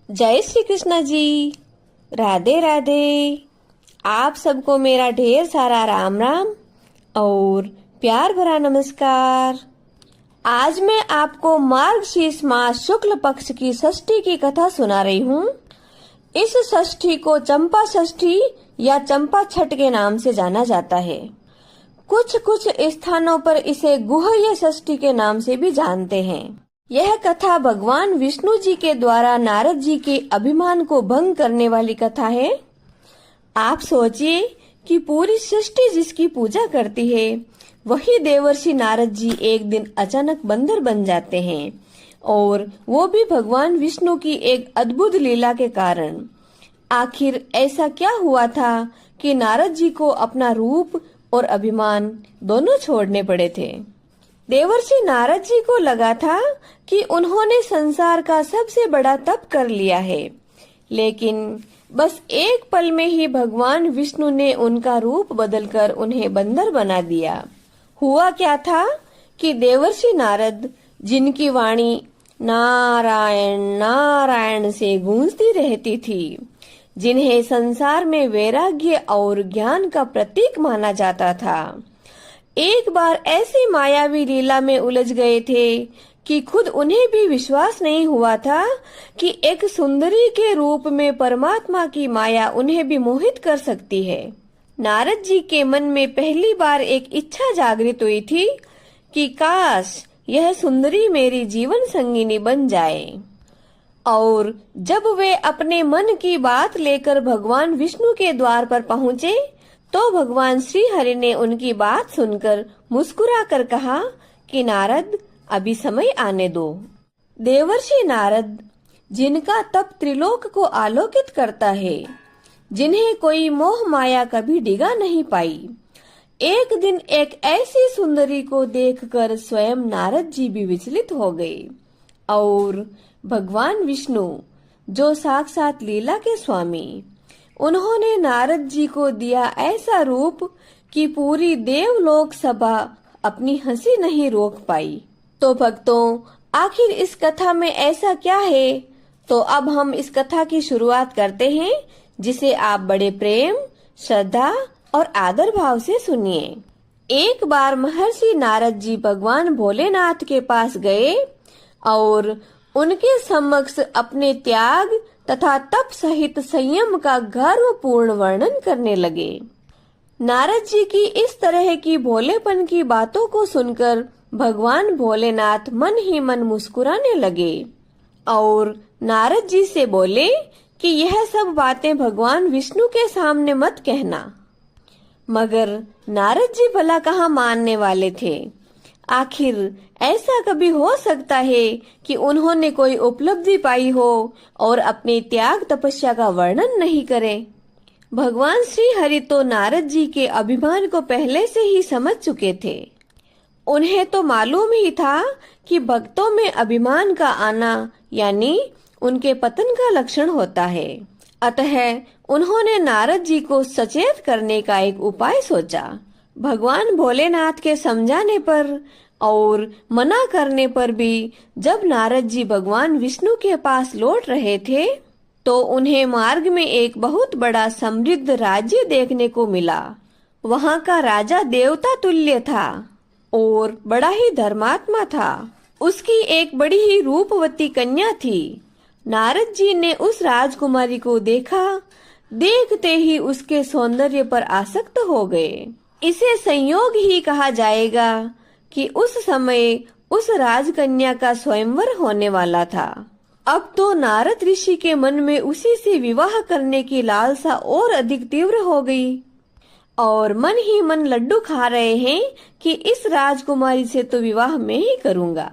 जय श्री कृष्णा जी। राधे राधे। आप सबको मेरा ढेर सारा राम राम और प्यार भरा नमस्कार। आज मैं आपको मार्गशीर्ष मास शुक्ल पक्ष की षष्ठी की कथा सुना रही हूँ। इस षष्ठी को चंपा षष्ठी या चंपा छठ के नाम से जाना जाता है। कुछ स्थानों पर इसे गुह्य षष्ठी के नाम से भी जानते हैं। यह कथा भगवान विष्णु जी के द्वारा नारद जी के अभिमान को भंग करने वाली कथा है। आप सोचिए कि पूरी सृष्टि जिसकी पूजा करती है, वही देवर्षि नारद जी एक दिन अचानक बंदर बन जाते हैं, और वो भी भगवान विष्णु की एक अद्भुत लीला के कारण। आखिर ऐसा क्या हुआ था कि नारद जी को अपना रूप और अभिमान दोनों छोड़ने पड़े थे? देवर्षि नारद जी को लगा था कि उन्होंने संसार का सबसे बड़ा तप कर लिया है, लेकिन बस एक पल में ही भगवान विष्णु ने उनका रूप बदलकर उन्हें बंदर बना दिया। हुआ क्या था कि देवर्षि नारद, जिनकी वाणी नारायण नारायण से गूंजती रहती थी, जिन्हें संसार में वैराग्य और ज्ञान का प्रतीक माना जाता था, एक बार ऐसी मायावी लीला में उलझ गए थे कि खुद उन्हें भी विश्वास नहीं हुआ था कि एक सुंदरी के रूप में परमात्मा की माया उन्हें भी मोहित कर सकती है। नारद जी के मन में पहली बार एक इच्छा जागृत हुई थी कि काश यह सुंदरी मेरी जीवन संगिनी बन जाए। और जब वे अपने मन की बात लेकर भगवान विष्णु के द्वार पर पहुँचे, तो भगवान श्री हरि ने उनकी बात सुनकर मुस्कुरा कर कहा कि नारद, अभी समय आने दो। देवर्षि नारद, जिनका तप त्रिलोक को आलोकित करता है, जिन्हें कोई मोह माया कभी डिगा नहीं पाई, एक दिन एक ऐसी सुंदरी को देखकर स्वयं नारद जी भी विचलित हो गए। और भगवान विष्णु, जो साक्षात लीला के स्वामी, उन्होंने नारद जी को दिया ऐसा रूप कि पूरी देवलोक सभा अपनी हंसी नहीं रोक पाई। तो भक्तों, आखिर इस कथा में ऐसा क्या है? तो अब हम इस कथा की शुरुआत करते हैं, जिसे आप बड़े प्रेम, श्रद्धा और आदर भाव से सुनिए। एक बार महर्षि नारद जी भगवान भोलेनाथ के पास गए और उनके समक्ष अपने त्याग तथा तप सहित संयम का गर्वपूर्ण वर्णन करने लगे। नारद जी की इस तरह की भोलेपन की बातों को सुनकर भगवान भोलेनाथ मन ही मन मुस्कुराने लगे और नारद जी से बोले कि यह सब बातें भगवान विष्णु के सामने मत कहना। मगर नारद जी भला कहाँ मानने वाले थे। आखिर ऐसा कभी हो सकता है कि उन्होंने कोई उपलब्धि पाई हो और अपने त्याग तपस्या का वर्णन नहीं करे। भगवान श्री हरि तो नारद जी के अभिमान को पहले से ही समझ चुके थे। उन्हें तो मालूम ही था कि भक्तों में अभिमान का आना यानी उनके पतन का लक्षण होता है। अतः उन्होंने नारद जी को सचेत करने का एक उपाय सोचा। भगवान भोलेनाथ के समझाने पर और मना करने पर भी जब नारद जी भगवान विष्णु के पास लौट रहे थे, तो उन्हें मार्ग में एक बहुत बड़ा समृद्ध राज्य देखने को मिला। वहाँ का राजा देवता तुल्य था और बड़ा ही धर्मात्मा था। उसकी एक बड़ी ही रूपवती कन्या थी। नारद जी ने उस राजकुमारी को देखा, देखते ही उसके सौंदर्य पर आसक्त हो गए। इसे संयोग ही कहा जाएगा कि उस समय उस राजकन्या का स्वयंवर होने वाला था। अब तो नारद ऋषि के मन में उसी से विवाह करने की लालसा और अधिक तीव्र हो गई और मन ही मन लड्डू खा रहे हैं कि इस राजकुमारी से तो विवाह मैं ही करूंगा।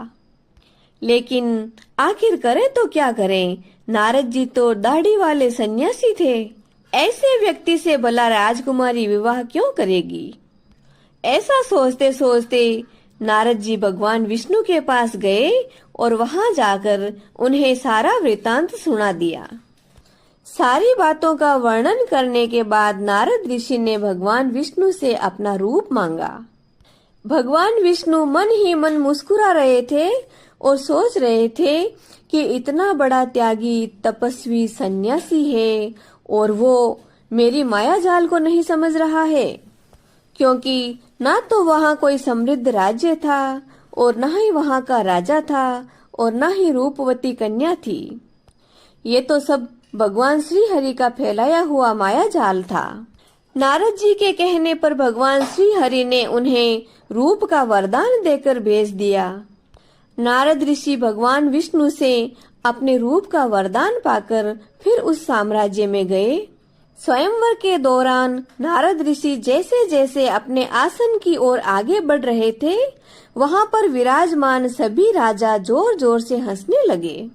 लेकिन आखिर करें तो क्या करें? नारद जी तो दाढ़ी वाले सन्यासी थे। ऐसे व्यक्ति से भला राजकुमारी विवाह क्यों करेगी? ऐसा सोचते सोचते नारद जी भगवान विष्णु के पास गए और वहां जाकर उन्हें सारा वृतांत सुना दिया। सारी बातों का वर्णन करने के बाद नारद ऋषि ने भगवान विष्णु से अपना रूप मांगा। भगवान विष्णु मन ही मन मुस्कुरा रहे थे और सोच रहे थे कि इतना बड़ा त्यागी तपस्वी सन्यासी है और वो मेरी माया जाल को नहीं समझ रहा है, क्योंकि ना तो वहाँ कोई समृद्ध राज्य था और ना ही वहाँ का राजा था और ना ही रूपवती कन्या थी। ये तो सब भगवान श्री हरि का फैलाया हुआ माया जाल था। नारद जी के कहने पर भगवान श्री हरि ने उन्हें रूप का वरदान देकर भेज दिया। नारद ऋषि भगवान विष्णु से अपने रूप का वरदान पाकर फिर उस साम्राज्य में गए। स्वयंवर के दौरान नारद ऋषि जैसे जैसे अपने आसन की ओर आगे बढ़ रहे थे, वहां पर विराजमान सभी राजा जोर जोर से हंसने लगे।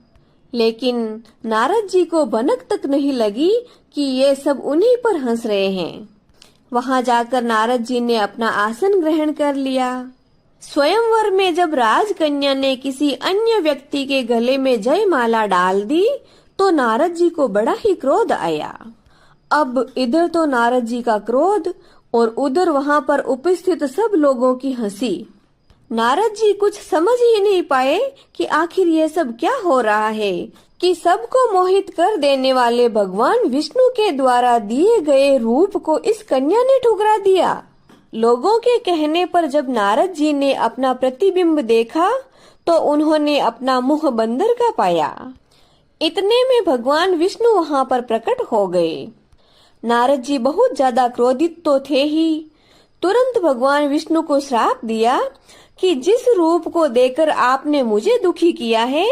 लेकिन नारद जी को भनक तक नहीं लगी कि ये सब उन्हीं पर हंस रहे हैं। वहां जाकर नारद जी ने अपना आसन ग्रहण कर लिया। स्वयंवर में जब राजकन्या ने किसी अन्य व्यक्ति के गले में जयमाला डाल दी तो नारद जी को बड़ा ही क्रोध आया। अब इधर तो नारद जी का क्रोध और उधर वहां पर उपस्थित सब लोगों की हंसी। नारद जी कुछ समझ ही नहीं पाए कि आखिर ये सब क्या हो रहा है कि सबको मोहित कर देने वाले भगवान विष्णु के द्वारा दिए गए रूप को इस कन्या ने ठुकरा दिया। लोगों के कहने पर जब नारद जी ने अपना प्रतिबिंब देखा तो उन्होंने अपना मुंह बंदर का पाया। इतने में भगवान विष्णु वहां पर प्रकट हो गए। नारद जी बहुत ज्यादा क्रोधित तो थे ही, तुरंत भगवान विष्णु को श्राप दिया कि जिस रूप को देकर आपने मुझे दुखी किया है,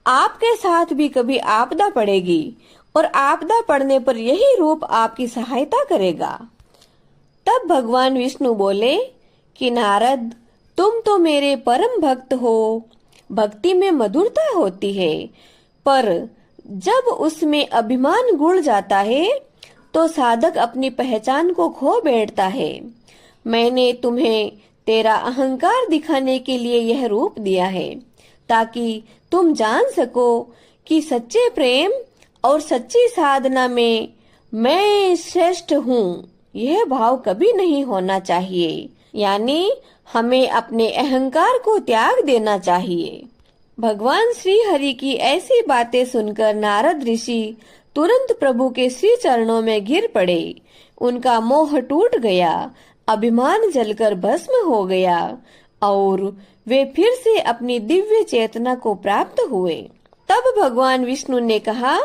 आपके साथ भी कभी आपदा पड़ेगी और आपदा पड़ने पर यही रूप आपकी सहायता करेगा। तब भगवान विष्णु बोले कि नारद, तुम तो मेरे परम भक्त हो। भक्ति में मधुरता होती है, पर जब उसमें अभिमान गुड़ जाता है तो साधक अपनी पहचान को खो बैठता है। मैंने तुम्हें तेरा अहंकार दिखाने के लिए यह रूप दिया है, ताकि तुम जान सको कि सच्चे प्रेम और सच्ची साधना में मैं श्रेष्ठ हूँ, यह भाव कभी नहीं होना चाहिए। यानी हमें अपने अहंकार को त्याग देना चाहिए। भगवान श्री हरि की ऐसी बातें सुनकर नारद ऋषि तुरंत प्रभु के श्री चरणों में गिर पड़े। उनका मोह टूट गया, अभिमान जलकर भस्म हो गया और वे फिर से अपनी दिव्य चेतना को प्राप्त हुए। तब भगवान विष्णु ने कहा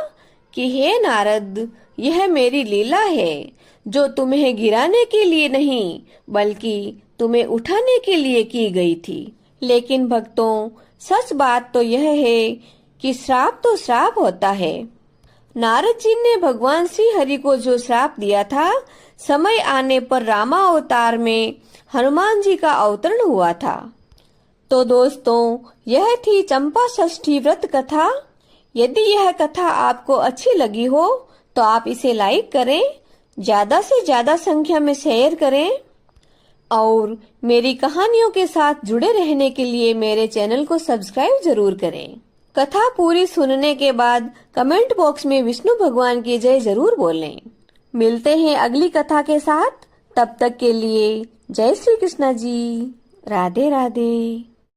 कि हे नारद, यह मेरी लीला है जो तुम्हें गिराने के लिए नहीं बल्कि तुम्हें उठाने के लिए की गई थी। लेकिन भक्तों, सच बात तो यह है कि श्राप तो श्राप होता है। नारद जी ने भगवान श्री हरि को जो श्राप दिया था, समय आने पर रामावतार में हनुमान जी का अवतरण हुआ था। तो दोस्तों, यह थी चंपा षष्ठी व्रत कथा। यदि यह कथा आपको अच्छी लगी हो तो आप इसे लाइक करें, ज्यादा से ज्यादा संख्या में शेयर करें और मेरी कहानियों के साथ जुड़े रहने के लिए मेरे चैनल को सब्सक्राइब जरूर करें। कथा पूरी सुनने के बाद कमेंट बॉक्स में विष्णु भगवान की जय जरूर बोलें। मिलते हैं अगली कथा के साथ, तब तक के लिए जय श्री कृष्ण जी। राधे राधे।